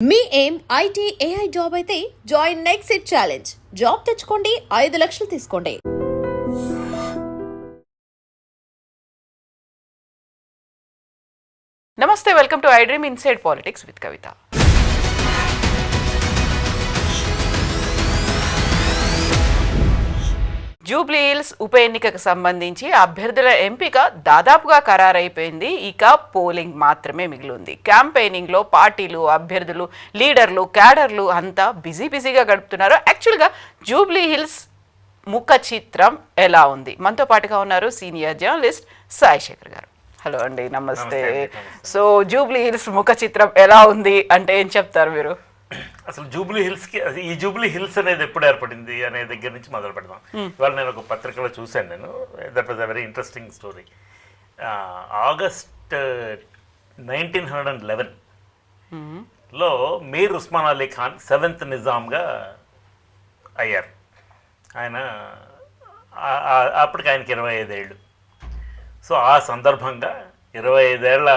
మీ ఏం IT AI job అయితే join next it challenge. Job తెచ్చుకోండి, 5 లక్షలు తీసుకోండి. నమస్తే, welcome to I dream inside politics with Kavitha. Jubilee hills ఉప ఎన్నికకు సంబంధించి అభ్యర్థుల ఎంపిక దాదాపుగా ఖరారైపోయింది. ఇక పోలింగ్ మాత్రమే మిగిలింది. క్యాంపెయినింగ్లో పార్టీలు, అభ్యర్థులు, లీడర్లు, క్యాడర్లు అంతా బిజీగా గడుపుతున్నారు. యాక్చువల్గా జూబ్లీ హిల్స్ ముఖ చిత్రం ఎలా ఉంది? మనతో పాటుగా ఉన్నారు సీనియర్ జర్నలిస్ట్ సాయి శేఖర్ గారు. హలో అండి, నమస్తే. సో జూబ్లీ హిల్స్ ముఖ చిత్రం ఎలా ఉంది అంటే ఏం చెప్తారు మీరు? అసలు జూబ్లీ హిల్స్కి ఈ జూబ్లీ హిల్స్ అనేది ఎప్పుడు ఏర్పడింది అనే దగ్గర నుంచి మొదలు పెడదాం. ఇవాళ నేను ఒక పత్రికలో చూశాను, నేను that was a very interesting story. August 1911లో మీర్ ఉస్మాన్ అలీ ఖాన్ 7th నిజాంగా అయ్యారు. ఆయన అప్పటికి ఆయనకి 25 ఏళ్ళు. సో ఆ సందర్భంగా 25 ఏళ్ల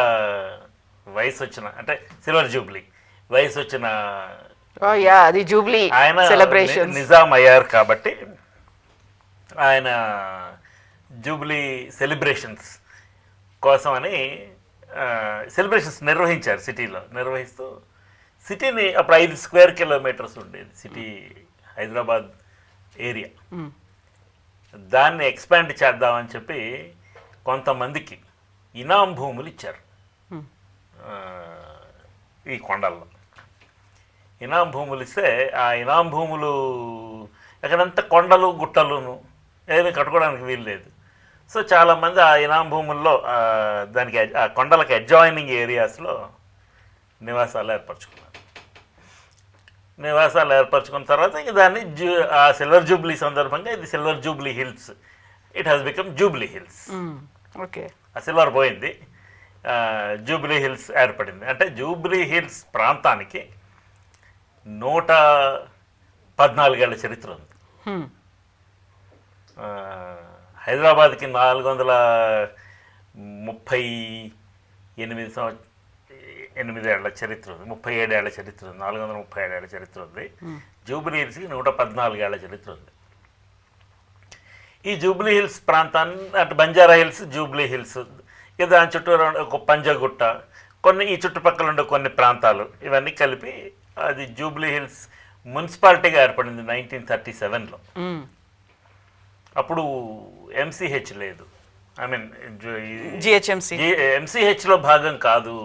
వయసు వచ్చిన, అంటే సిల్వర్ జూబ్లీ వయసు వచ్చిన ఆయన నిజాం అయ్యారు. కాబట్టి ఆయన జూబ్లీ సెలబ్రేషన్స్ కోసమని సెలబ్రేషన్స్ నిర్వహించారు. సిటీలో నిర్వహిస్తూ సిటీని అప్పుడు 5 స్క్వేర్ కిలోమీటర్స్ ఉండేది సిటీ, హైదరాబాద్ ఏరియా. దాన్ని ఎక్స్పాండ్ చేద్దామని చెప్పి కొంతమందికి ఇనాం భూములు ఇచ్చారు. ఈ కొండల్లో ఇనాం భూములు ఇస్తే ఆ ఇనాం భూములు ఎక్కడంతా కొండలు గుట్టలును ఏమీ కట్టుకోవడానికి వీలు లేదు. సో చాలామంది ఆ ఇనాం భూముల్లో దానికి ఆ కొండలకు అడ్జాయినింగ్ ఏరియాస్లో నివాసాలు ఏర్పరచుకున్నారు. నివాసాలు ఏర్పరచుకున్న తర్వాత ఇంక దాన్ని ఆ సిల్వర్ జూబ్లీ సందర్భంగా ఇది silver Jubilee hills, it has become Jubilee hills. Okay, ఆ సిల్వర్ పోయింది, జూబ్లీ హిల్స్ ఏర్పడింది. అంటే జూబ్లీ హిల్స్ ప్రాంతానికి 114 ఏళ్ల చరిత్ర ఉంది. హైదరాబాద్కి 438 ఏళ్ల చరిత్ర ఉంది, 37 ఏళ్ల చరిత్ర ఉంది, 437 ఏళ్ల చరిత్ర ఉంది. జూబ్లీ హిల్స్కి 114 ఏళ్ల చరిత్ర ఉంది. ఈ జూబ్లీ హిల్స్ ప్రాంతాన్ని, అంటే బంజారా హిల్స్, జూబ్లీ హిల్స్, ఇక దాని చుట్టూ ఒక పంజగుట్ట, కొన్ని ఈ చుట్టుపక్కల ఉండే కొన్ని ప్రాంతాలు, ఇవన్నీ కలిపి అది జూబ్లీ హిల్స్ మున్సిపాలిటీగా ఏర్పడింది 1937లో. అప్పుడు ఎంసీహెచ్ లేదు, ఐ మీన్ ఎంసీహెచ్లో భాగం కాదు.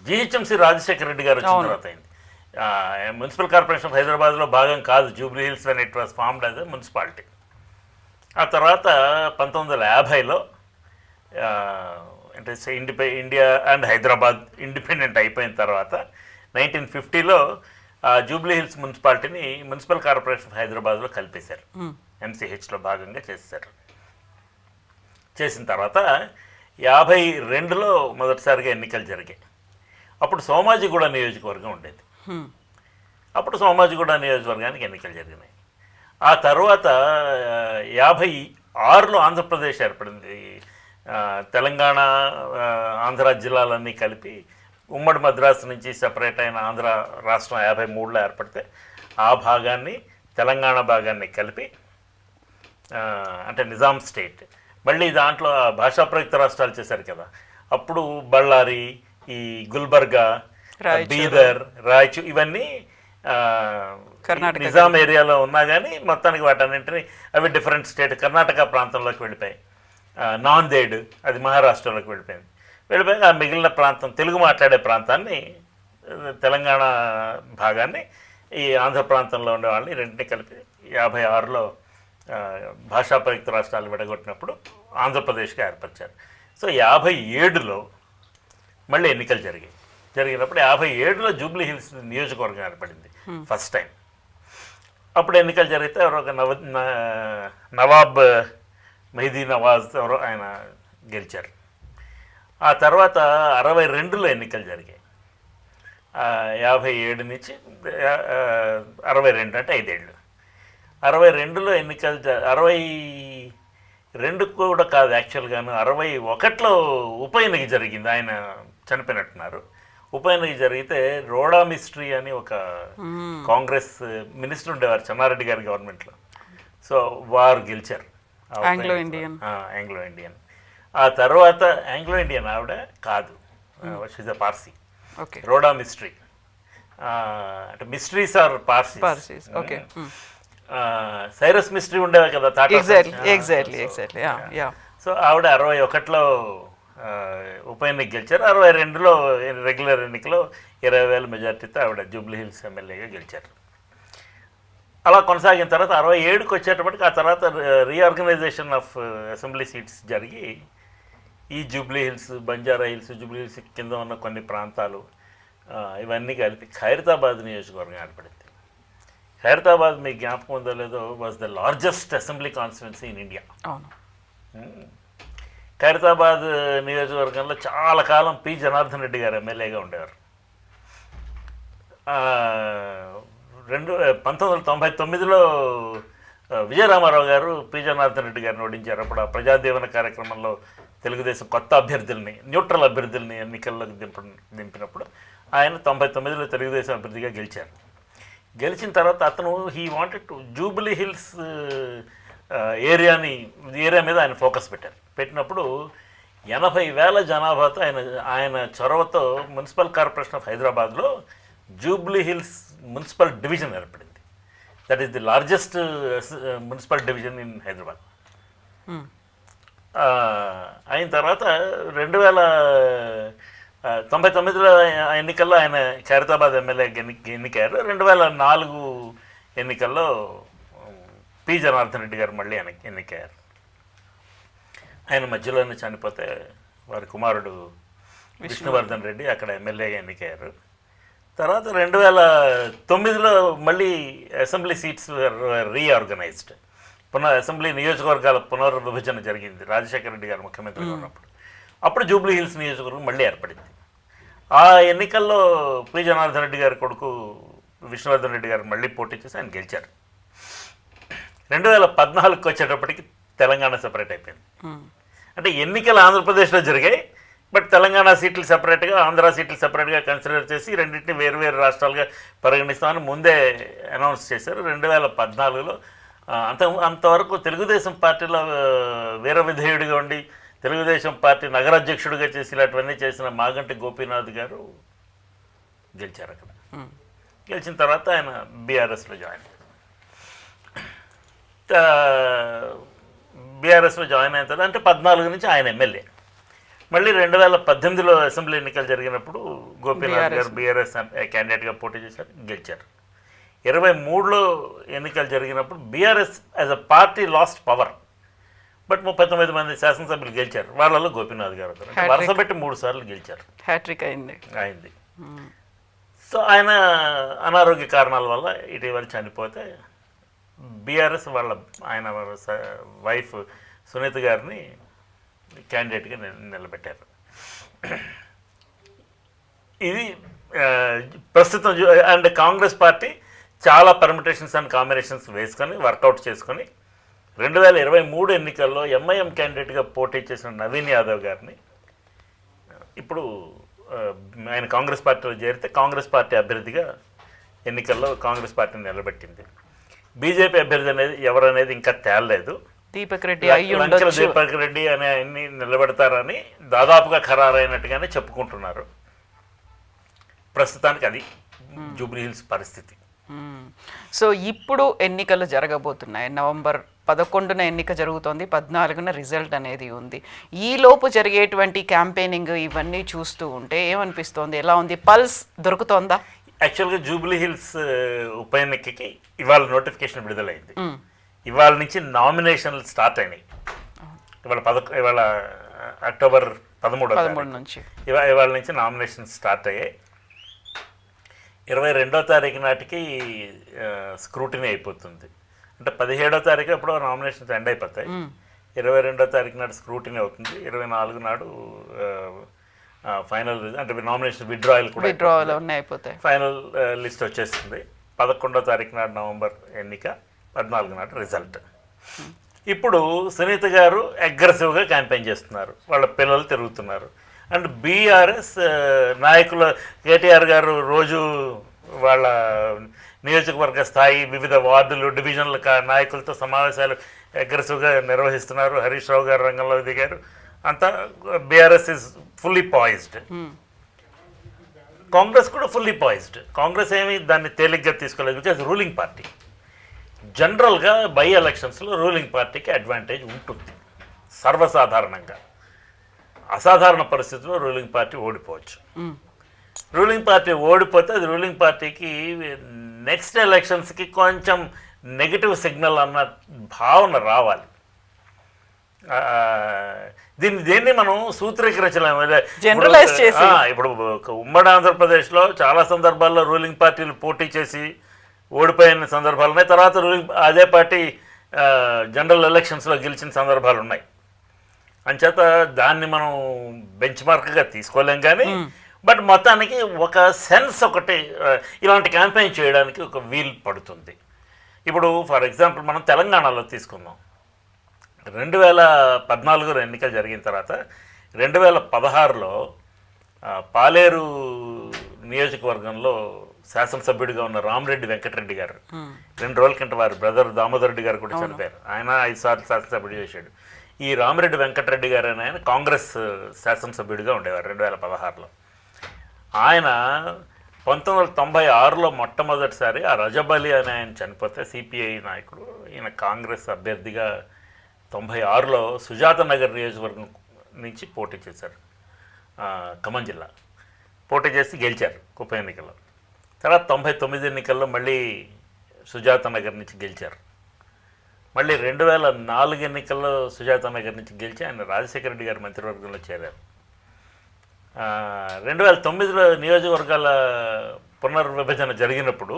జిహెచ్ఎంసీ రాజశేఖర రెడ్డి గారు వచ్చిన తర్వాత అయింది. మున్సిపల్ కార్పొరేషన్ ఆఫ్ హైదరాబాద్లో భాగం కాదు Jubilee hills when it was formed as a municipality. ఆ తర్వాత 1950లో అంటే ఇండియా అండ్ హైదరాబాద్ ఇండిపెండెంట్ అయిపోయిన తర్వాత 1950లో జూబ్లీ హిల్స్ మున్సిపాలిటీని మున్సిపల్ కార్పొరేషన్ ఆఫ్ హైదరాబాద్లో కలిపేశారు, ఎంసీహెచ్లో భాగంగా చేశారు. చేసిన తర్వాత 52లో మొదటిసారిగా ఎన్నికలు జరిగాయి. అప్పుడు సోమాజిగూడ నియోజకవర్గం ఉండేది. అప్పుడు సోమాజిగూడ నియోజకవర్గానికి ఎన్నికలు జరిగినాయి. ఆ తర్వాత 56లో ఆంధ్రప్రదేశ్ ఏర్పడింది. తెలంగాణ, ఆంధ్ర జిల్లాలన్నీ కలిపి ఉమ్మడి మద్రాసు నుంచి సెపరేట్ అయిన ఆంధ్ర రాష్ట్రం 53లో ఏర్పడితే ఆ భాగాన్ని, తెలంగాణ భాగాన్ని కలిపి అంటే నిజాం స్టేట్. మళ్ళీ దాంట్లో భాషా ప్రయుక్త రాష్ట్రాలు చేశారు కదా. అప్పుడు బళ్ళారి, ఈ గుల్బర్గా, బీదర్, రాయచూర్ ఇవన్నీ నిజాం ఏరియాలో ఉన్నా కానీ మొత్తానికి వాటన్నింటినీ అవి డిఫరెంట్ స్టేట్, కర్ణాటక ప్రాంతంలోకి వెళ్ళిపోయాయి. నాందేడ్ అది మహారాష్ట్రలోకి వెళ్ళిపోయింది. వెళ్ళిపోయి ఆ మిగిలిన ప్రాంతం, తెలుగు మాట్లాడే ప్రాంతాన్ని, తెలంగాణ భాగాన్ని, ఈ ఆంధ్ర ప్రాంతంలో ఉండే వాళ్ళని రెండింటినీ కలిపి 56లో భాషా ప్రయుక్త రాష్ట్రాలు విడగొట్టినప్పుడు ఆంధ్రప్రదేశ్గా ఏర్పరిచారు. సో 57లో మళ్ళీ ఎన్నికలు జరిగినప్పుడు 57లో జూబ్లీ హిల్స్ నియోజకవర్గం ఏర్పడింది ఫస్ట్ టైం. అప్పుడు ఎన్నికలు జరిగితే ఎవరో ఒక నవాబ్ మెహదీ నవాజ్ ఎవరో ఆయన గెలిచారు. ఆ తర్వాత 62లో ఎన్నికలు జరిగాయి. 57 నుంచి 62 అంటే 5 ఏళ్ళు. 62లో ఎన్నికలు 62 కూడా కాదు యాక్చువల్గాను, 61లో ఉప ఎన్నిక జరిగింది. ఆయన చనిపోయినట్టున్నారు. ఉప ఎన్నిక జరిగితే రోడా మిస్ట్రీ అని ఒక కాంగ్రెస్ మినిస్టర్ ఉండేవారు చెన్నారెడ్డి గారి గవర్నమెంట్లో. సో వారు గెలిచారు. Anglo Indian. Anglo Indian. ఆ తర్వాత ఆంగ్లో ఇండియన్ ఆవిడ కాదు, she's a Parsi. Okay. Roda Mistry అంటే మిస్ట్రీస్ ఆర్ పార్సీస్. ఓకే. సైరస్ మిస్ట్రీ ఉండేవా కదా టాటా. ఎగ్జాక్ట్లీ. సో ఆవిడ 61లో ఉప ఎన్నిక గెలిచారు. 62లో రెగ్యులర్ ఎన్నికలో 20,000 మెజార్టీతో ఆవిడ జూబ్లీ హిల్స్ ఎమ్మెల్యేగా గెలిచారు. అలా కొనసాగిన తర్వాత 67కి వచ్చేటప్పటికి ఆ తర్వాత రీఆర్గనైజేషన్ ఆఫ్ అసెంబ్లీ సీట్స్ జరిగి ఈ Jubilee hills, Banjara hills, Jubilee hills కింద ఉన్న కొన్ని ప్రాంతాలు ఇవన్నీ కలిపి ఖైరతాబాద్ నియోజకవర్గం ఏర్పడింది. ఖైరతాబాద్ మీకు జ్ఞాపకం ఉందో లేదో was the largest assembly constituency in India. Khairatabad నియోజకవర్గంలో చాలా కాలం పి జనార్దన్ రెడ్డి గారు ఎమ్మెల్యేగా ఉండేవారు. 1999లో విజయరామారావు గారు పి జనార్దన్ రెడ్డి గారిని ఓడించారు. అప్పుడు ఆ ప్రజాదీవన కార్యక్రమంలో తెలుగుదేశం కొత్త అభ్యర్థుల్ని, న్యూట్రల్ అభ్యర్థుల్ని ఎన్నికల్లోకి దింపినప్పుడు ఆయన 99లో తెలుగుదేశం అభ్యర్థిగా గెలిచారు. గెలిచిన తర్వాత అతను he wanted to Jubilee hills area మీద ఆయన ఫోకస్ పెట్టినప్పుడు 80,000 జనాభాతో ఆయన చొరవతో మున్సిపల్ కార్పొరేషన్ ఆఫ్ హైదరాబాద్లో జూబ్లీ హిల్స్ మున్సిపల్ డివిజన్ ఏర్పడింది. That is the largest municipal division in Hyderabad. అయిన తర్వాత 1999లో ఎన్నికల్లో ఆయన ఖైరతాబాద్ ఎమ్మెల్యే ఎన్నికయ్యారు. 2004 ఎన్నికల్లో పి జనార్దన్ రెడ్డి గారు మళ్ళీ ఎన్నికయ్యారు. ఆయన మధ్యలోనే చనిపోతే వారి కుమారుడు విష్ణువర్ధన్ రెడ్డి అక్కడ ఎమ్మెల్యేగా ఎన్నికయ్యారు. తర్వాత 2009లో మళ్ళీ అసెంబ్లీ సీట్స్ రీఆర్గనైజ్డ్. అసెంబ్లీ నియోజకవర్గాల పునర్విభజన జరిగింది రాజశేఖర రెడ్డి గారు ముఖ్యమంత్రిగా ఉన్నప్పుడు. అప్పుడు జూబ్లీ హిల్స్ నియోజకవర్గం మళ్ళీ ఏర్పడింది. ఆ ఎన్నికల్లో పి జనార్దన్ రెడ్డి గారి కొడుకు విష్ణువర్ధన్ రెడ్డి గారు మళ్ళీ పోటీ చేసి ఆయన గెలిచారు. 2014కి వచ్చేటప్పటికి తెలంగాణ సెపరేట్ అయిపోయింది. అంటే ఎన్నికలు ఆంధ్రప్రదేశ్లో జరిగాయి, బట్ తెలంగాణ సీట్లు సెపరేట్గా, ఆంధ్ర సీట్లు సెపరేట్గా కన్సిడర్ చేసి రెండింటిని వేరు రాష్ట్రాలుగా పరిగణిస్తామని ముందే అనౌన్స్ చేశారు. 2014లో అంతవరకు తెలుగుదేశం పార్టీలో వీర విధేయుడిగా ఉండి తెలుగుదేశం పార్టీ నగరాధ్యక్షుడిగా చేసి ఇలాంటివన్నీ చేసిన మాగంటి గోపీనాథ్ గారు గెలిచారు అక్కడ. గెలిచిన తర్వాత ఆయన బీఆర్ఎస్లో జాయిన్ అయిన తర్వాత అంటే 14 నుంచి ఆయన ఎమ్మెల్యే. మళ్ళీ 2018లో అసెంబ్లీ ఎన్నికలు జరిగినప్పుడు గోపీనాథ్ గారు బీఆర్ఎస్ క్యాండిడేట్గా పోటీ చేశారు, గెలిచారు. 23లో ఎన్నికలు జరిగినప్పుడు BRS as a party last power, but 39 మంది శాసనసభ్యులు గెలిచారు. వాళ్ళలో గోపీనాథ్ గారు వరుస పెట్టి 3 సార్లు గెలిచారు. హ్యాట్రిక్ అయింది. సో ఆయన అనారోగ్య కారణాల వల్ల ఇటీవల చనిపోతే బీఆర్ఎస్ ఆయన వైఫ్ సునీత గారిని క్యాండిడేట్గా నిలబెట్టారు. ఇది ప్రస్తుతం అండ్ కాంగ్రెస్ పార్టీ చాలా పర్మిటేషన్స్ అండ్ కాంబినేషన్స్ వేసుకొని వర్కౌట్ చేసుకొని 2023 ఎన్నికల్లో ఎంఐఎం క్యాండిడేట్గా పోటీ చేసిన నవీన్ యాదవ్ గారిని ఇప్పుడు ఆయన కాంగ్రెస్ పార్టీలో చేరితే కాంగ్రెస్ పార్టీ అభ్యర్థిగా ఎన్నికల్లో కాంగ్రెస్ పార్టీని నిలబెట్టింది. బీజేపీ అభ్యర్థి అనేది ఎవరనేది ఇంకా తేలలేదు. దీపక్ రెడ్డి దీపక్ రెడ్డి అనే అన్ని నిలబెడతారని దాదాపుగా ఖరారైనట్టుగానే చెప్పుకుంటున్నారు. ప్రస్తుతానికి అది జూబ్లీ హిల్స్ పరిస్థితి. సో ఇప్పుడు ఎన్నికలు జరగబోతున్నాయి. నవంబర్ 11న ఎన్నిక జరుగుతోంది, 14న రిజల్ట్ అనేది ఉంది. ఈలోపు జరిగేటువంటి క్యాంపెయినింగ్ ఇవన్నీ చూస్తూ ఉంటే ఏమనిపిస్తోంది? ఎలా ఉంది? పల్స్ దొరుకుతోందా? యాక్చువల్గా జూబ్లీ హిల్స్ ఉప ఎన్నికకి ఇవాళ నోటిఫికేషన్ విడుదలైంది. ఇవాళ నుంచి నామినేషన్లు స్టార్ట్ అయినాయి. ఇవాళ అక్టోబర్ 13 నుంచి ఇవాళ నుంచి నామినేషన్ స్టార్ట్ అయ్యాయి. 22వ తారీఖు నాటికి స్క్రూటినీ అయిపోతుంది. అంటే 17వ తారీఖు ఎప్పుడో నామినేషన్స్ ఎండ్ అయిపోతాయి. 22వ తారీఖు నాడు స్క్రూటినీ అవుతుంది. 24 నాడు ఫైనల్ అంటే నామినేషన్ విత్డ్రాయల్ కూడా అయిపోతాయి. ఫైనల్ లిస్ట్ వచ్చేస్తుంది. 11వ తారీఖు నాడు నవంబర్ ఎన్నిక, 14 నాడు రిజల్ట్. ఇప్పుడు సునీత గారు అగ్రెసివ్గా క్యాంపెయిన్ చేస్తున్నారు. వాళ్ళ పిల్లలు తిరుగుతున్నారు. అండ్ బీఆర్ఎస్ నాయకుల కేటీఆర్ గారు రోజు వాళ్ళ నియోజకవర్గ స్థాయి వివిధ వార్డులు డివిజన్ల నాయకులతో సమావేశాలు అగ్రెసివ్గా నిర్వహిస్తున్నారు. హరీష్ రావు గారు రంగంలో దిగారు. అంతా BRS is fully poised. Congress కూడా ఫుల్లీ పాయిజ్డ్. కాంగ్రెస్ ఏమి దాన్ని తేలిగ్గా తీసుకోలేదు, బికాజ్ రూలింగ్ పార్టీ. జనరల్గా బై ఎలక్షన్స్లో రూలింగ్ పార్టీకి అడ్వాంటేజ్ ఉంటుంది సర్వసాధారణంగా. అసాధారణ పరిస్థితుల్లో రూలింగ్ పార్టీ ఓడిపోవచ్చు. రూలింగ్ పార్టీ ఓడిపోతే అది రూలింగ్ పార్టీకి నెక్స్ట్ ఎలక్షన్స్కి కొంచెం నెగిటివ్ సిగ్నల్ అన్న భావన రావాలి. దీన్ని మనం సూత్రీకరించలేము. జనరలైజ్ చేసి ఇప్పుడు ఉమ్మడి ఆంధ్రప్రదేశ్లో చాలా సందర్భాల్లో రూలింగ్ పార్టీలు పోటీ చేసి ఓడిపోయిన సందర్భాలు ఉన్నాయి. తర్వాత అదే పార్టీ జనరల్ ఎలక్షన్స్లో గెలిచిన సందర్భాలు ఉన్నాయి. అంచేత దాన్ని మనం బెంచ్ మార్క్గా తీసుకోలేం. కానీ బట్ మొత్తానికి ఒక సెన్స్ ఒకటి ఇలాంటి క్యాంపెయిన్ చేయడానికి ఒక వీల్ పడుతుంది. ఇప్పుడు ఫర్ ఎగ్జాంపుల్ మనం తెలంగాణలో తీసుకుందాం. 2014 ఎన్నికలు జరిగిన తర్వాత 2016లో పాలేరు నియోజకవర్గంలో శాసనసభ్యుడిగా ఉన్న రామరెడ్డి వెంకటరెడ్డి గారు 2 రోజుల కింద వారి బ్రదర్ దామోదర్ రెడ్డి గారు కూడా చనిపోయారు. ఆయన 5 సార్లు శాసనసభ్యుడు చేశాడు. ఈ రామరెడ్డి వెంకటరెడ్డి గారు అని ఆయన కాంగ్రెస్ శాసనసభ్యుడిగా ఉండేవారు 2016లో. ఆయన 1996లో మొట్టమొదటిసారి ఆ రజబలి అని ఆయన చనిపోతే సిపిఐ నాయకుడు, ఈయన కాంగ్రెస్ అభ్యర్థిగా 96లో సుజాత నగర్ నియోజకవర్గం నుంచి పోటీ చేశారు. ఖమ్మం జిల్లా పోటీ చేసి గెలిచారు ఉప ఎన్నికల్లో. తర్వాత 99 ఎన్నికల్లో మళ్ళీ సుజాత నగర్ నుంచి గెలిచారు. మళ్ళీ 2004 ఎన్నికల్లో సుజాత నగర్ నుంచి గెలిచి ఆయన రాజశేఖర రెడ్డి గారి మంత్రివర్గంలో చేరారు. 2009లో నియోజకవర్గాల పునర్విభజన జరిగినప్పుడు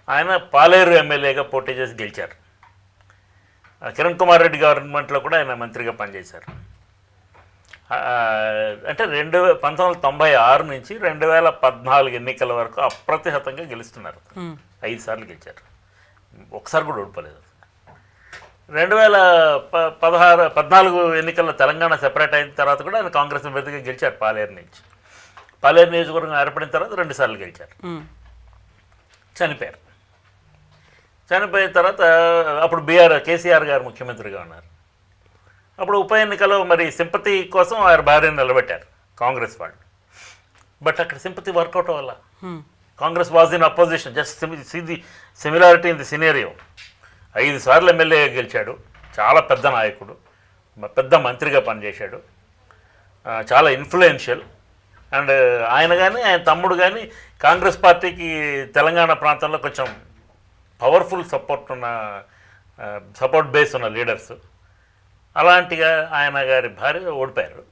ఆయన పాలేరు ఎమ్మెల్యేగా పోటీ చేసి గెలిచారు. కిరణ్ కుమార్ రెడ్డి గవర్నమెంట్లో కూడా ఆయన మంత్రిగా పనిచేశారు. అంటే 1996 నుంచి 2014 ఎన్నికల వరకు అప్రతిహతంగా గెలుస్తున్నారు. 5 సార్లు గెలిచారు, ఒకసారి కూడా ఓడిపోలేదు. 2014 ఎన్నికల్లో తెలంగాణ సెపరేట్ అయిన తర్వాత కూడా ఆయన కాంగ్రెస్ అభ్యర్థిగా గెలిచారు పాలేరు నుంచి. పాలేరు నియోజకవర్గం ఏర్పడిన తర్వాత 2 సార్లు గెలిచారు. చనిపోయారు. చనిపోయిన తర్వాత అప్పుడు కేసీఆర్ గారు ముఖ్యమంత్రిగా ఉన్నారు. అప్పుడు ఉప ఎన్నికలో మరి సింపతి కోసం వారి భార్యను నిలబెట్టారు కాంగ్రెస్ వాళ్ళు. బట్ అక్కడ సింపతి వర్కౌట్ వల్ల Congress was in opposition. Just see the similarity in the scenario. 5 సార్లు ఎమ్మెల్యేగా గెలిచాడు. చాలా పెద్ద నాయకుడు, పెద్ద మంత్రిగా పనిచేశాడు, చాలా ఇన్ఫ్లుయెన్షియల్. అండ్ ఆయన కానీ ఆయన తమ్ముడు కానీ కాంగ్రెస్ పార్టీకి తెలంగాణ ప్రాంతంలో కొంచెం పవర్ఫుల్ సపోర్ట్ బేస్ ఉన్న లీడర్స్. అలాంటిగా ఆయన గారి భార్య ఓడిపోయారు.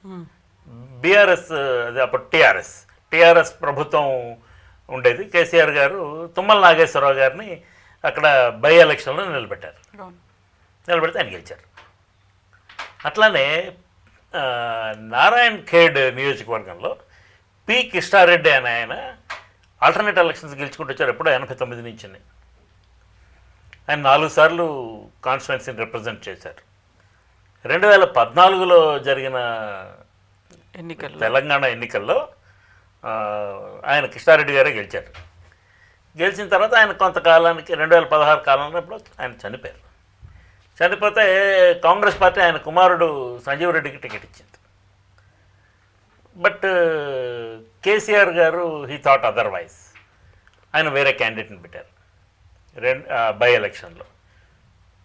బీఆర్ఎస్ అది అప్పుడు టీఆర్ఎస్ ప్రభుత్వం ఉండేది. కేసీఆర్ గారు తుమ్మల నాగేశ్వరరావు గారిని అక్కడ బై ఎలక్షన్లో నిలబెట్టారు. నిలబెడితే ఆయన గెలిచారు. అట్లానే నారాయణ్ ఖేడ్ నియోజకవర్గంలో పి కృష్ణారెడ్డి అని ఆయన ఆల్టర్నేట్ ఎలక్షన్స్ గెలుచుకుంటూ వచ్చారు. ఎప్పుడో 89 నుంచి ఆయన 4 సార్లు కాన్స్టిట్యున్సీని రిప్రజెంట్ చేశారు. 2014లో జరిగిన తెలంగాణ ఎన్నికల్లో ఆయన కృష్ణారెడ్డి గారే గెలిచారు. గెలిచిన తర్వాత ఆయన కొంతకాలానికి 2016 కాలంలో ఆయన చనిపోయారు. చనిపోతే కాంగ్రెస్ పార్టీ ఆయన కుమారుడు సంజీవ్ రెడ్డికి టికెట్ ఇచ్చింది. బట్ కేసీఆర్ గారు హీ థాట్ అదర్వైజ్. ఆయన వేరే క్యాండిడేట్ని పెట్టారు బై ఎలక్షన్లో.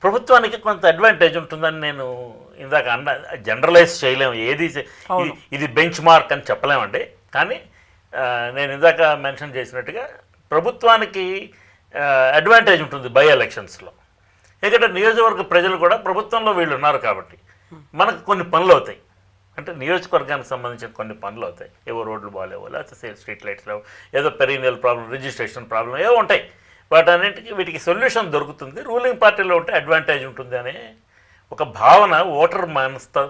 ప్రభుత్వానికి కొంత అడ్వాంటేజ్ ఉంటుందని నేను ఇందాక జనరలైజ్ చేయలేము. ఇది బెంచ్ మార్క్ అని చెప్పలేమండి. కానీ నేను ఇందాక మెన్షన్ చేసినట్టుగా ప్రభుత్వానికి అడ్వాంటేజ్ ఉంటుంది బై ఎలక్షన్స్లో. ఎందుకంటే నియోజకవర్గ ప్రజలు కూడా ప్రభుత్వంలో వీళ్ళు ఉన్నారు కాబట్టి మనకు కొన్ని పనులు అవుతాయి. అంటే నియోజకవర్గానికి సంబంధించిన కొన్ని పనులు అవుతాయి. ఏవో రోడ్లు బాగాలేవో, లేకపోతే స్ట్రీట్ లైట్స్ లేవు, ఏదో పెరీనియల్ ప్రాబ్లం, రిజిస్ట్రేషన్ ప్రాబ్లం ఏవో ఉంటాయి. వీటికి సొల్యూషన్ దొరుకుతుంది. రూలింగ్ పార్టీలో ఉంటే అడ్వాంటేజ్ ఉంటుంది అనే ఒక భావన ఓటర్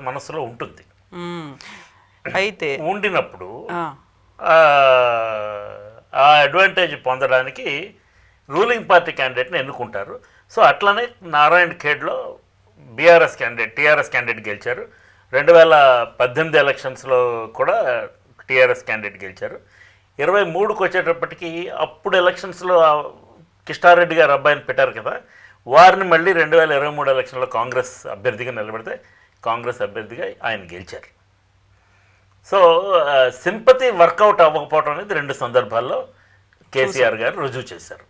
మనసులో ఉంటుంది. అయితే ఉండినప్పుడు ఆ అడ్వాంటేజ్ పొందడానికి రూలింగ్ పార్టీ క్యాండిడేట్ని ఎన్నుకుంటారు. సో అట్లనే నారాయణ్ ఖేడ్లో టీఆర్ఎస్ క్యాండిడేట్ గెలిచారు. 2018 ఎలక్షన్స్లో కూడా టీఆర్ఎస్ క్యాండిడేట్ గెలిచారు. 23కి వచ్చేటప్పటికి అప్పుడు ఎలక్షన్స్లో కిష్టారెడ్డి గారు అబ్బాయిని పెట్టారు కదా, వారిని మళ్ళీ 2023 ఎలక్షన్లో కాంగ్రెస్ అభ్యర్థిగా నిలబడితే కాంగ్రెస్ అభ్యర్థిగా ఆయన గెలిచారు. సో సింపతి వర్కౌట్ అవ్వకపోవడం అనేది 2 సందర్భాల్లో కేసీఆర్ గారు రుజువు చేశారు.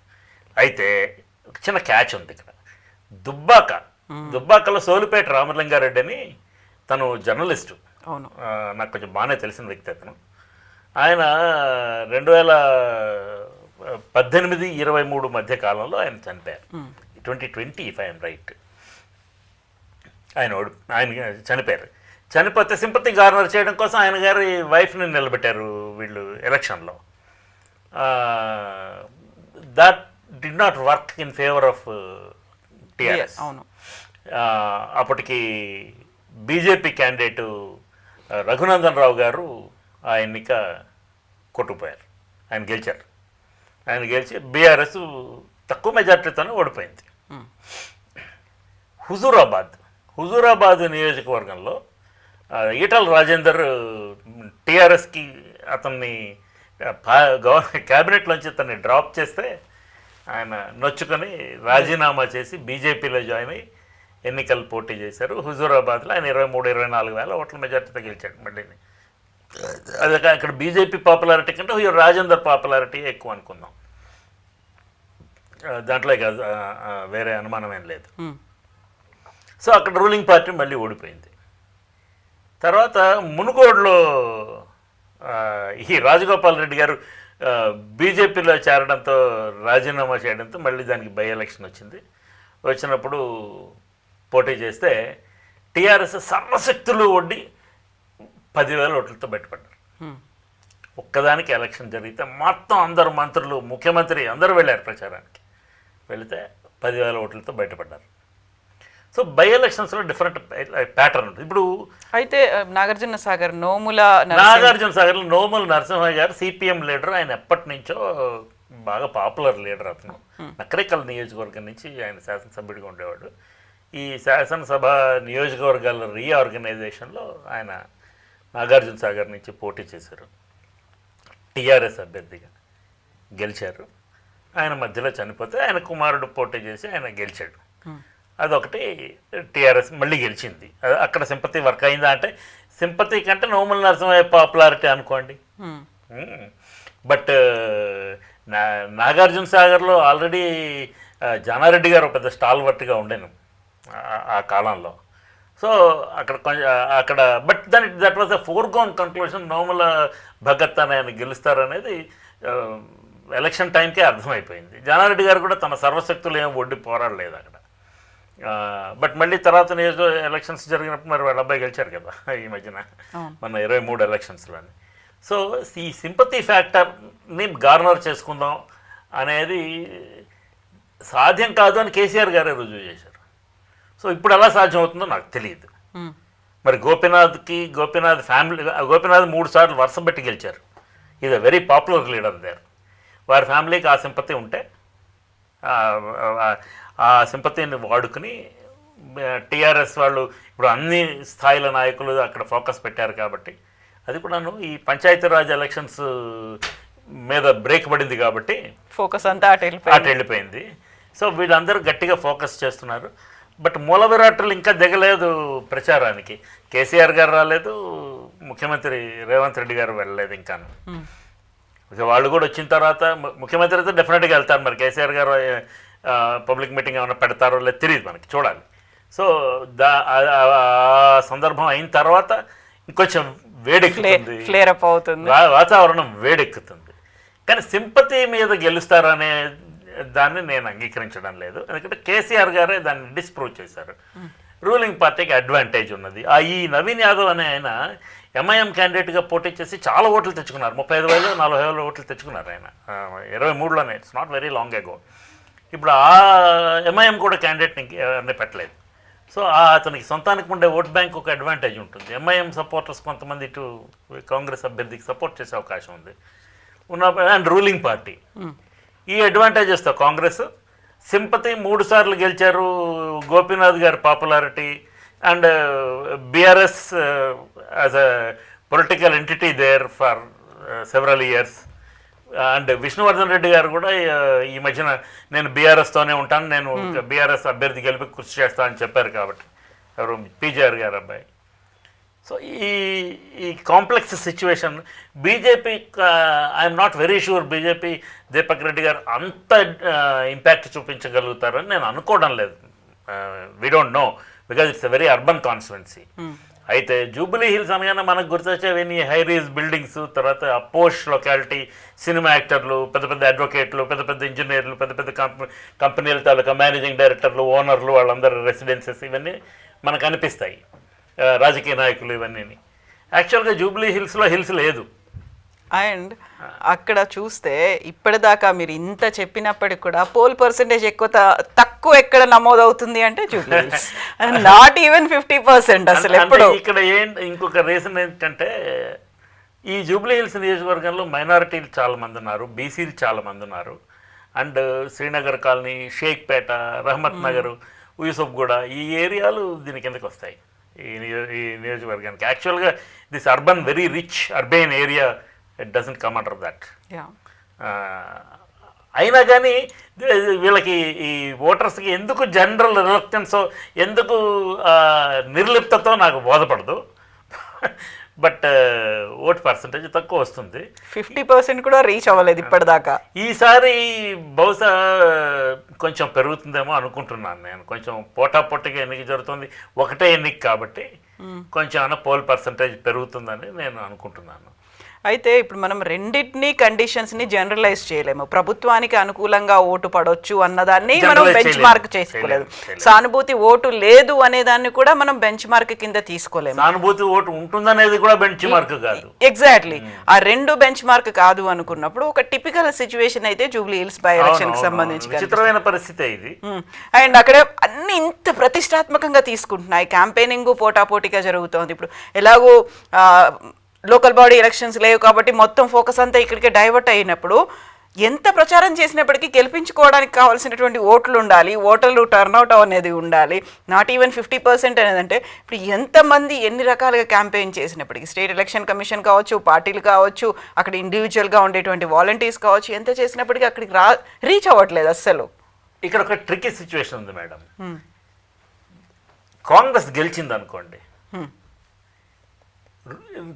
అయితే ఒక చిన్న క్యాచ్ ఉంది ఇక్కడ. దుబ్బాకలో సోలిపేట రామలింగారెడ్డి అని తను జర్నలిస్టు, అవును, నాకు కొంచెం బాగానే తెలిసిన వ్యక్తి అతను. ఆయన 2018-23 మధ్య కాలంలో ఆయన చనిపోయారు. 2020 ఇఫ్ ఐఎమ్ రైట్, ఆయన చనిపోయారు. చనిపోతే సింపతి గార్నర్ చేయడం కోసం ఆయన గారి వైఫ్ని నిలబెట్టారు వీళ్ళు ఎలక్షన్లో. That did not work in favour of TRS. అవును, అప్పటికి బీజేపీ క్యాండిడేటు రఘునందన్ రావు గారు ఆ ఎన్నిక కొట్టుకుపోయారు. ఆయన గెలిచారు. ఆయన గెలిచి బీఆర్ఎస్ తక్కువ మెజార్టీతోనే ఓడిపోయింది. హుజూరాబాద్ నియోజకవర్గంలో ఈటల రాజేందర్ టీఆర్ఎస్కి అతన్ని క్యాబినెట్లోంచి అతన్ని డ్రాప్ చేస్తే ఆయన నొచ్చుకొని రాజీనామా చేసి బీజేపీలో జాయిన్ అయ్యి ఎన్నికలు పోటీ చేశారు. హుజూరాబాద్లో ఆయన 23-24 వేల ఓట్ల మెజార్టీతో గెలిచాడు. మళ్ళీ అది అక్కడ బీజేపీ పాపులారిటీ కంటే రాజేందర్ పాపులారిటీ ఎక్కువ అనుకుందాం. దాంట్లో వేరే అనుమానం ఏం లేదు. సో అక్కడ రూలింగ్ పార్టీ మళ్ళీ ఓడిపోయింది. తర్వాత మునుగోడులో ఈ రాజగోపాల్ రెడ్డి గారు బీజేపీలో చేరడంతో రాజీనామా చేయడంతో మళ్ళీ దానికి బై ఎలక్షన్ వచ్చింది. వచ్చినప్పుడు పోటీ చేస్తే టీఆర్ఎస్ సర్వశక్తులు ఒడ్డి 10,000 ఓట్లతో బయటపడ్డారు. ఒక్కదానికి ఎలక్షన్ జరిగితే మొత్తం అందరు మంత్రులు, ముఖ్యమంత్రి అందరూ వెళ్ళారు ప్రచారానికి. వెళితే 10,000 ఓట్లతో బయటపడ్డారు. సో బై ఎలక్షన్స్లో డిఫరెంట్ ప్యాటర్న్ ఉంటుంది. ఇప్పుడు అయితే నాగార్జున సాగర్లో నోముల నరసింహ గారు సిపిఎం లీడర్. ఆయన ఎప్పటి నుంచో బాగా పాపులర్ లీడర్. అతను నకరేకల్ నియోజకవర్గం నుంచి ఆయన శాసనసభ్యుడిగా ఉండేవాడు. ఈ శాసనసభ నియోజకవర్గాల రీఆర్గనైజేషన్లో ఆయన నాగార్జున సాగర్ నుంచి పోటీ చేశారు. టీఆర్ఎస్ అభ్యర్థిగా గెలిచారు. ఆయన మధ్యలో చనిపోతే ఆయన కుమారుడు పోటీ చేసి ఆయన గెలిచాడు. అదొకటి టీఆర్ఎస్ మళ్ళీ గెలిచింది. అక్కడ సింపతి వర్క్ అయిందా అంటే సింపతి కంటే నోముల నరసింహయ్య పాపులారిటీ అనుకోండి. బట్ నాగార్జున సాగర్లో ఆల్రెడీ జానారెడ్డి గారు ఒక పెద్ద స్టాల్వర్ట్గా ఉండేను ఆ కాలంలో. సో అక్కడ but that was a foregone conclusion. Nomula Bhagat అని ఆయన గెలుస్తారనేది ఎలక్షన్ టైంకే అర్థమైపోయింది. జానారెడ్డి గారు కూడా తన సర్వశక్తులు ఏం ఒడ్డి పోరాడలేదు అక్కడ. బట్ మళ్ళీ తర్వాత ఎలక్షన్స్ జరిగినప్పుడు మరి వాళ్ళ అబ్బాయి గెలిచారు కదా ఈ మధ్యన మన 23 ఎలక్షన్స్లోని. సో ఈ సింపతి ఫ్యాక్టర్ని గార్నర్ చేసుకుందాం అనేది సాధ్యం కాదు అని కేసీఆర్ గారే రుజువు చేశారు. సో ఇప్పుడు ఎలా సాధ్యం అవుతుందో నాకు తెలియదు. మరి గోపీనాథ్ ఫ్యామిలీ, గోపీనాథ్ 3 సార్లు వరుస పెట్టి గెలిచారు. Is a very popular leader there. వారి ఫ్యామిలీకి ఆ సింపతి ఉంటే ఆ సింపతిని వాడుకుని టీఆర్ఎస్ వాళ్ళు ఇప్పుడు అన్ని స్థాయిల నాయకులు అక్కడ ఫోకస్ పెట్టారు కాబట్టి అది కూడాను ఈ పంచాయతీరాజ్ ఎలక్షన్స్ మీద బ్రేక్ పడింది కాబట్టి ఫోకస్ అంతా అటు వెళ్ళిపోయింది. సో వీళ్ళందరూ గట్టిగా ఫోకస్ చేస్తున్నారు. బట్ మూల విరాట్లు ఇంకా దిగలేదు ప్రచారానికి. కేసీఆర్ గారు రాలేదు, ముఖ్యమంత్రి రేవంత్ రెడ్డి గారు వెళ్ళలేదు ఇంకాను. వాళ్ళు కూడా వచ్చిన తర్వాత ముఖ్యమంత్రి అయితే డెఫినెట్గా వెళ్తారు. మరి కేసీఆర్ గారు పబ్లిక్ మీటింగ్ ఏమైనా పెడతారో లేదు తెలియదు, మనకి చూడాలి. సో ఆ సందర్భం అయిన తర్వాత ఇంకొంచెం వేడెక్కుతుంది, ఫ్లేర్ అప్ అవుతుంది, వాతావరణం వేడెక్కుతుంది. కానీ సింపతి మీద గెలుస్తారనే దాన్ని నేను అంగీకరించడం లేదు. ఎందుకంటే కేసీఆర్ గారే దాన్ని డిస్ప్రూవ్ చేశారు. రూలింగ్ పార్టీకి అడ్వాంటేజ్ ఉన్నది. ఈ నవీన్ యాదవ్ అనే ఆయన ఎంఐఎం క్యాండిడేట్గా పోటీ చేసి చాలా ఓట్లు తెచ్చుకున్నారు. 35,000-40,000 ఓట్లు తెచ్చుకున్నారు ఆయన 23లోనే. It's not very long ago. ఇప్పుడు ఆ ఎంఐఎం కూడా క్యాండిడేట్ని పెట్టలేదు. సో అతనికి సొంతానికి ఉండే ఓట్ బ్యాంక్ ఒక అడ్వాంటేజ్ ఉంటుంది. ఎంఐఎం సపోర్టర్స్ కొంతమంది ఇటు కాంగ్రెస్ అభ్యర్థికి సపోర్ట్ చేసే అవకాశం ఉంది అండ్ రూలింగ్ పార్టీ ఈ అడ్వాంటేజెస్తో కాంగ్రెస్ సింపతి 3 సార్లు గెలిచారు. గోపీనాథ్ గారి popularity and BRS as a political entity there for several years. And Vishnuvardhan Reddy గారు కూడా ఈ మధ్యన నేను బీఆర్ఎస్తోనే ఉంటాను, నేను బీఆర్ఎస్ అభ్యర్థి గెలిపి కృషి చేస్తా అని చెప్పారు. కాబట్టి ఎవరు పీజీఆర్ గారు అబ్బాయి. సో ఈ complex situation BJP, I'm not very sure BJP Deepak Reddy గారు అంత ఇంపాక్ట్ చూపించగలుగుతారని నేను అనుకోవడం లేదు. We don't know because it's a very urban constituency. అయితే జూబిలీ హిల్స్ అనగానే మనకు గుర్తొచ్చేవి హై రైజ్ బిల్డింగ్స్, తర్వాత పోష్ లొకాలిటీ, సినిమా యాక్టర్లు, పెద్ద పెద్ద అడ్వకేట్లు, పెద్ద పెద్ద ఇంజనీర్లు, పెద్ద పెద్ద కంపెనీల తాలూకా మేనేజింగ్ డైరెక్టర్లు, ఓనర్లు, వాళ్ళందరూ రెసిడెన్సెస్ ఇవన్నీ మనకు అనిపిస్తాయి. రాజకీయ నాయకులు ఇవన్నీ. యాక్చువల్గా జూబిలీ హిల్స్లో హిల్స్ లేదు. అండ్ అక్కడ చూస్తే ఇప్పటిదాకా మీరు ఇంత చెప్పినప్పటికి కూడా పోల్ పర్సెంటేజ్ తక్కువ ఎక్కడ నమోదవుతుంది అంటే జూబ్లీ హిల్స్, నాట్ ఈవెన్ 50%. అసలు ఎప్పుడు ఇక్కడ ఇంకొక రీజన్ ఏంటంటే ఈ జూబ్లీ హిల్స్ నియోజకవర్గంలో మైనారిటీలు చాలా మంది ఉన్నారు, బీసీలు చాలా మంది ఉన్నారు. అండ్ శ్రీనగర్ కాలనీ, షేక్పేట, రహమత్ నగర్, యూసఫ్గూడ ఈ ఏరియాలు దీని కిందకి వస్తాయి ఈ నియోజకవర్గానికి. యాక్చువల్గా this urban very rich urban area, it doesn't come under that. అయినా కానీ వీళ్ళకి ఈ ఓటర్స్కి ఎందుకు జనరల్ రిలక్టెన్సో, ఎందుకు నిర్లిప్తతో నాకు బోధపడదు. బట్ ఓట్ పర్సంటేజ్ తక్కువ వస్తుంది. 50% కూడా రీచ్ అవ్వలేదు ఇప్పటిదాకా. ఈసారి బహుశా కొంచెం పెరుగుతుందేమో అనుకుంటున్నాను నేను. కొంచెం పోటాపోటీగా ఎన్నిక జరుగుతుంది, ఒకటే ఎన్నిక కాబట్టి కొంచెం అన్న పోల్ పర్సంటేజ్ పెరుగుతుందని నేను అనుకుంటున్నాను. అయితే ఇప్పుడు మనం రెండింటినీ కండిషన్స్ని జనరలైజ్ చేయలేము. ప్రభుత్వానికి అనుకూలంగా ఓటు పడవచ్చు అన్నదాన్ని మనం బెంచ్ మార్క్ చేసుకోలేదు. సానుభూతి ఓటు లేదు అనేదాన్ని కూడా మనం బెంచ్ మార్క్ కింద తీసుకోలేము. సానుభూతి ఓటు ఉంటుందనేది కూడా బెంచ్ మార్క్ కాదు. ఎగ్జాక్ట్లీ, ఆ రెండు బెంచ్ మార్క్ కాదు అనుకున్నప్పుడు ఒక టిపికల్ సిచ్యువేషన్ అయితే జూబ్లీ హిల్స్ బై ఎలక్షన్ కి సంబంధించి విచిత్రమైన పరిస్థితి ఇది. అండ్ అక్కడ అన్ని ఇంత ప్రతిష్టాత్మకంగా తీసుకుంటున్నాయి, క్యాంపెయినింగ్ పోటాపోటీగా జరుగుతోంది. ఇప్పుడు ఎలాగో లోకల్ బాడీ ఎలక్షన్స్ లేవు కాబట్టి మొత్తం ఫోకస్ అంతా ఇక్కడికే డైవర్ట్ అయినప్పుడు ఎంత ప్రచారం చేసినప్పటికీ గెలిపించుకోవడానికి కావాల్సినటువంటి ఓట్లు ఉండాలి, ఓటర్లు టర్న్అవుట్ అనేది ఉండాలి. నాట్ ఈవెన్ 50% అనేది అంటే ఇప్పుడు ఎంతమంది ఎన్ని రకాలుగా క్యాంపెయిన్ చేసినప్పటికీ, స్టేట్ ఎలక్షన్ కమిషన్ కావచ్చు, పార్టీలు కావచ్చు, అక్కడ ఇండివిజువల్గా ఉండేటువంటి వాలంటీర్స్ కావచ్చు, ఎంత చేసినప్పటికీ అక్కడికి రీచ్ అవ్వట్లేదు అస్సలు. ఇక్కడ ఒక ట్రికీ సిచ్యువేషన్ ఉంది మేడం. కాంగ్రెస్ గెలిచింది అనుకోండి,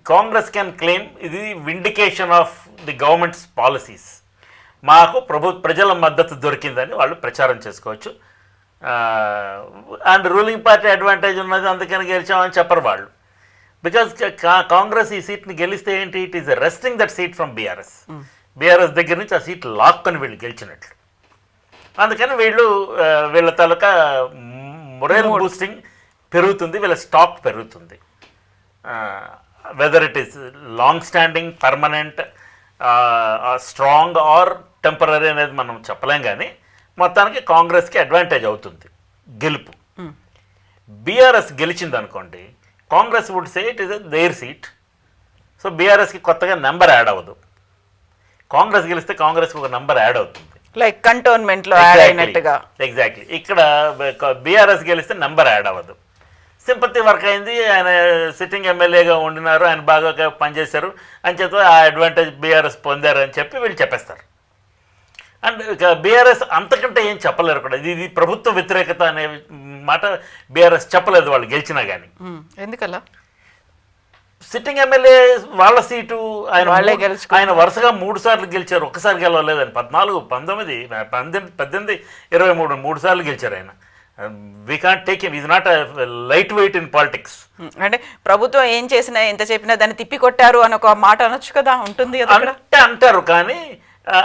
కాంగ్రెస్ క్యాన్ క్లెయిమ్ ఇది vindication of the governments policies, మాకు ప్రజల మద్దతు దొరికిందని వాళ్ళు ప్రచారం చేసుకోవచ్చు. అండ్ రూలింగ్ పార్టీ అడ్వాంటేజ్ ఉన్నది అందుకని గెలిచామని చెప్పరు వాళ్ళు. బికాజ్ కాంగ్రెస్ ఈ సీట్ని గెలిస్తే ఏంటి, it is resting that seat from BRS. BRS దగ్గర నుంచి ఆ సీట్ లాక్కొని వీళ్ళు గెలిచినట్లు. అందుకని వీళ్ళ తాలూకా మొరల్ బూస్టింగ్ పెరుగుతుంది, వీళ్ళ స్టాక్ పెరుగుతుంది. Whether it is long standing, permanent, strong or temporary అనేది మనం చెప్పలేం. కానీ మొత్తానికి కాంగ్రెస్కి అడ్వాంటేజ్ అవుతుంది గెలుపు. బీఆర్ఎస్ గెలిచింది అనుకోండి, Congress would say it is their seat, so బీఆర్ఎస్కి కొత్తగా నెంబర్ యాడ్ అవ్వదు. కాంగ్రెస్ గెలిస్తే కాంగ్రెస్కి ఒక నెంబర్ యాడ్ అవుతుంది, లైక్ కంటోన్మెంట్లో యాడ్ అయినట్టుగా. ఎగ్జాక్ట్లీ. ఇక్కడ బీఆర్ఎస్ గెలిస్తే నెంబర్ యాడ్ అవ్వదు. సింపతి వర్క్ అయింది, ఆయన సిట్టింగ్ ఎమ్మెల్యేగా ఉండినారు, ఆయన బాగా పనిచేశారు అని చెప్పి ఆ అడ్వాంటేజ్ బీఆర్ఎస్ పొందారు అని చెప్పి వీళ్ళు చెప్పేస్తారు. అండ్ ఇక బీఆర్ఎస్ అంతకంటే ఏం చెప్పలేరు కూడా. ఇది ప్రభుత్వ వ్యతిరేకత అనే మాట బీఆర్ఎస్ చెప్పలేదు వాళ్ళు గెలిచినా కానీ. ఎందుకలా? సిట్టింగ్ ఎమ్మెల్యే వాళ్ళ సీటు ఆయన వరుసగా 3 సార్లు గెలిచారు, ఒక్కసారి గెలవలేదని. 14, 19, 18, 23 3 సార్లు గెలిచారు ఆయన. We can't take him, is not light weight in politics. అంటే ప్రభుత్వం ఏం చేసినా ఎంత చెప్పినా దాన్ని తిప్పి కొట్టారు అని ఒక మాట అనొచ్చు కదా, ఉంటుంది అంటే అంటారు. కానీ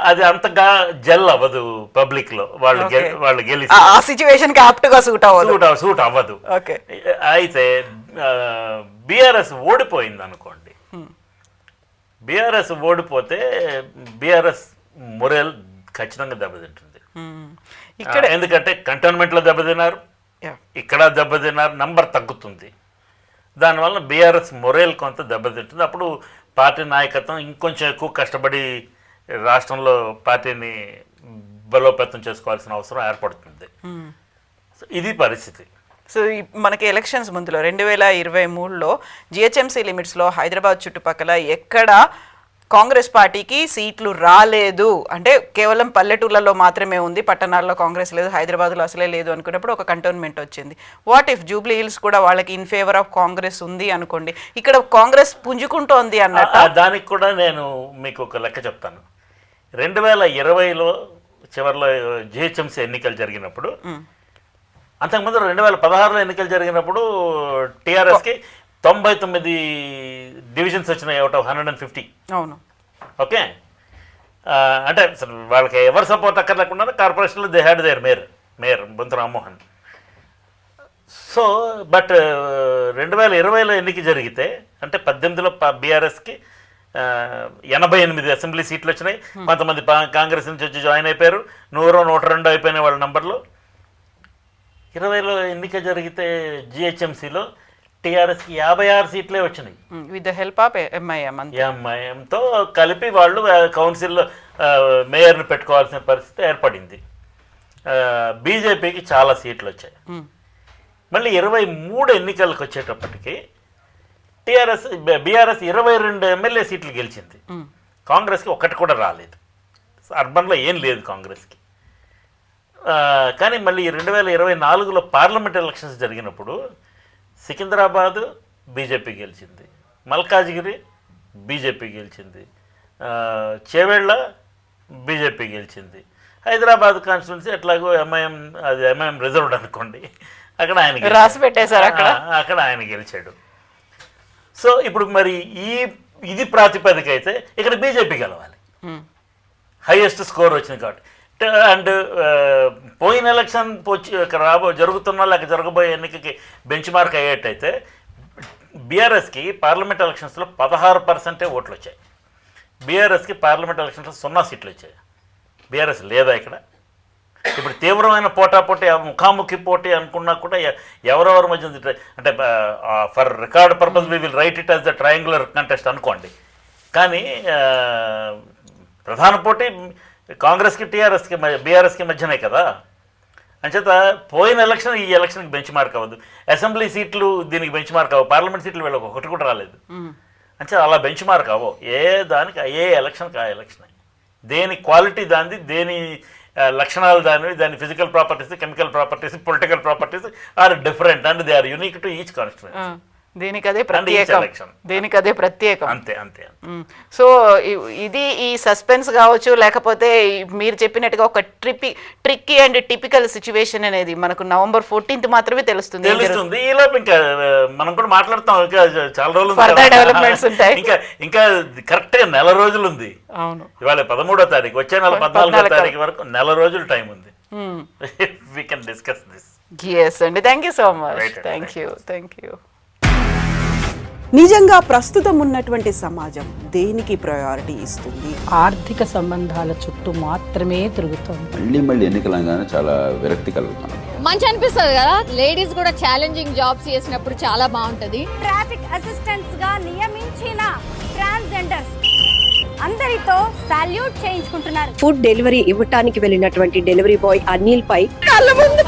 అది అంతగా జెల్ అవ్వదు పబ్లిక్ లో. వాళ్ళు గెలిచి ఆ సిచ్యువేషన్ కి ఆప్ట్ గా సూట్ అవ్వదు. అయితే బీఆర్ఎస్ ఓడిపోయింది అనుకోండి, బీఆర్ఎస్ ఓడిపోతే బీఆర్ఎస్ మొరల్ ఖచ్చితంగా దెబ్బతింటుంది. ఎందుకంటే కంటోన్మెంట్లో దెబ్బతిన్నారు, ఇక్కడ దెబ్బతిన్నారు, నంబర్ తగ్గుతుంది. దానివల్ల బీఆర్ఎస్ మొరల్ కొంత దెబ్బతింటుంది. అప్పుడు పార్టీ నాయకత్వం ఇంకొంచెం ఎక్కువ కష్టపడి రాష్ట్రంలో పార్టీని బలోపేతం చేసుకోవాల్సిన అవసరం ఏర్పడుతుంది. ఇది పరిస్థితి. సో మనకి ఎలక్షన్స్ ముందులో 2023లో జిహెచ్ఎంసీ లిమిట్స్లో హైదరాబాద్ చుట్టుపక్కల ఎక్కడ కాంగ్రెస్ పార్టీకి సీట్లు రాలేదు, అంటే కేవలం పల్లెటూళ్ళలో మాత్రమే ఉంది, పట్టణాల్లో కాంగ్రెస్ లేదు, హైదరాబాద్లో అసలే లేదు అనుకున్నప్పుడు ఒక కంటోన్మెంట్ వచ్చింది. వాట్ ఇఫ్ జూబ్లీ హిల్స్ కూడా వాళ్ళకి ఇన్ ఫేవర్ ఆఫ్ కాంగ్రెస్ ఉంది అనుకోండి, ఇక్కడ కాంగ్రెస్ పుంజుకుంటోంది అన్నట్టు. దానికి కూడా నేను మీకు ఒక లెక్క చెప్తాను. 2020లో చివరిలో జిహెచ్ఎంసీ ఎన్నికలు జరిగినప్పుడు, అంతకుముందు 2016లో ఎన్నికలు జరిగినప్పుడు టీఆర్ఎస్కి 99 డివిజన్స్ వచ్చినాయి అవుట్ ఆఫ్ 150. అవును, ఓకే. అంటే వాళ్ళకి ఎవరు సపోర్ట్ అక్కర్లేకుండా కార్పొరేషన్లో దే హ్యాడ్ దేర్ మేయర్ బొంత రామ్మోహన్. సో బట్ 2020లో ఎన్నిక జరిగితే అంటే 18లో బీఆర్ఎస్కి 88 అసెంబ్లీ సీట్లు వచ్చినాయి. కొంతమంది కాంగ్రెస్ నుంచి వచ్చి జాయిన్ అయిపోయారు. 102 అయిపోయినాయి వాళ్ళ నంబర్లో. 20లో ఎన్నిక జరిగితే జిహెచ్ఎంసీలో టీఆర్ఎస్కి 56 సీట్లే వచ్చినాయి. విత్ ద హెల్ప్ ఆఫ్ ఎంఐఎంతో కలిపి వాళ్ళు కౌన్సిల్లో మేయర్ని పెట్టుకోవాల్సిన పరిస్థితి ఏర్పడింది. బీజేపీకి చాలా సీట్లు వచ్చాయి. మళ్ళీ 23 ఎన్నికలకు వచ్చేటప్పటికి బీఆర్ఎస్ 22 ఎమ్మెల్యే సీట్లు గెలిచింది. కాంగ్రెస్కి ఒక్కటి కూడా రాలేదు. అర్బన్లో ఏం లేదు కాంగ్రెస్కి. కానీ మళ్ళీ 2024లో పార్లమెంట్ ఎలక్షన్స్ జరిగినప్పుడు సికింద్రాబాద్ బీజేపీ గెలిచింది, మల్కాజ్గిరి బీజేపీ గెలిచింది, చేవెళ్ళ బీజేపీ గెలిచింది, హైదరాబాద్ కాన్స్టిట్యున్సీ ఎట్లాగో ఎంఐఎం రిజర్వ్డ్ అనుకోండి, అక్కడ ఆయన రాసి పెట్టేశారు, అక్కడ ఆయన గెలిచాడు. సో ఇప్పుడు మరి ఇది ప్రాతిపదిక అయితే ఇక్కడ బీజేపీ గెలవాలి, హైయెస్ట్ స్కోర్ వచ్చింది కాబట్టి. అండ్ పోయిన ఎలక్షన్ జరుగుతున్న లేక జరగబోయే ఎన్నికకి బెంచ్ మార్క్ అయ్యేటైతే బీఆర్ఎస్కి పార్లమెంట్ ఎలక్షన్స్లో 16% ఓట్లు వచ్చాయి. బీఆర్ఎస్కి పార్లమెంట్ ఎలక్షన్స్లో 0 సీట్లు వచ్చాయి. బీఆర్ఎస్ లేదా ఇక్కడ. ఇప్పుడు తీవ్రమైన పోటాపోటీ ముఖాముఖి పోటీ అనుకున్నా కూడా ఎవరెవరి మధ్య అంటే for record purpose we will write it as the triangular contest అనుకోండి. కానీ ప్రధాన పోటీ కాంగ్రెస్కి టీఆర్ఎస్కి బీఆర్ఎస్కి మధ్యనే కదా. అంచేత పోయిన ఎలక్షన్ ఈ ఎలక్షన్కి బెంచ్ మార్క్ అవ్వదు. అసెంబ్లీ సీట్లు దీనికి బెంచ్ మార్క్ అవ్వవు. పార్లమెంట్ సీట్లు వీళ్ళకి ఒకటి కూడా రాలేదు. అంచేత అలా బెంచ్ మార్క్ అవ్వవు. ఏ ఎలక్షన్కి ఆ ఎలక్షన్. దేని క్వాలిటీ దానిది, దేని లక్షణాలు దానివి, దాని physical properties, chemical properties, political properties are different and they are unique to each constituency. దేనికదే ప్రత్యేకం. అంతే అంతే. సో ఇది ఈ సస్పెన్స్ కావచ్చు, లేకపోతే మీరు చెప్పినట్టుగా ఒక ట్రిక్కీ అండ్ టిపికల్ సిచ్యువేషన్ అనేది మనకు November 14th మాత్రమే తెలుస్తుంది. ఈలోపు ఇంకా మనం కూడా మాట్లాడతాం. ఇంకా చాలా రోజులు డెవలప్మెంట్స్ ఉంటాయి. ఇంకా కరెక్ట్గా నెల రోజులు ఉంది. అవును, ఇవాళ 13వ తారీఖు, వచ్చే నెల 14వ తారీఖు వరకు నెల రోజులు టైం ఉంది. We can discuss this. Yes అండి, thank you so much. Thank you. నిజంగా ప్రస్తుతం ఉన్నటువంటి సమాజం దేనికి ప్రయారిటీ ఇస్తుంది? ఆర్థిక సంబంధాల చుట్టూ మాత్రమే తిరుగుతుంది. మళ్ళీ ఎన్నికలంగానే చాలా విరక్తి కలుగుతాం. మంచి అనిపిస్తుంది కదా, లేడీస్ కూడా ఛాలెంజింగ్ జాబ్స్ చేసినప్పుడు చాలా బాగుంటది. ట్రాఫిక్ అసిస్టెంట్స్ గా నియమించిన ట్రాన్స్జెండర్స్ అందరితో సాల్యూట్ చేయించుకుంటున్నారు. ఫుడ్ డెలివరీ ఇవ్వటానికి వెళ్ళినటువంటి డెలివరీ బాయ్ అనిల్ పై కళ్ళ ముందు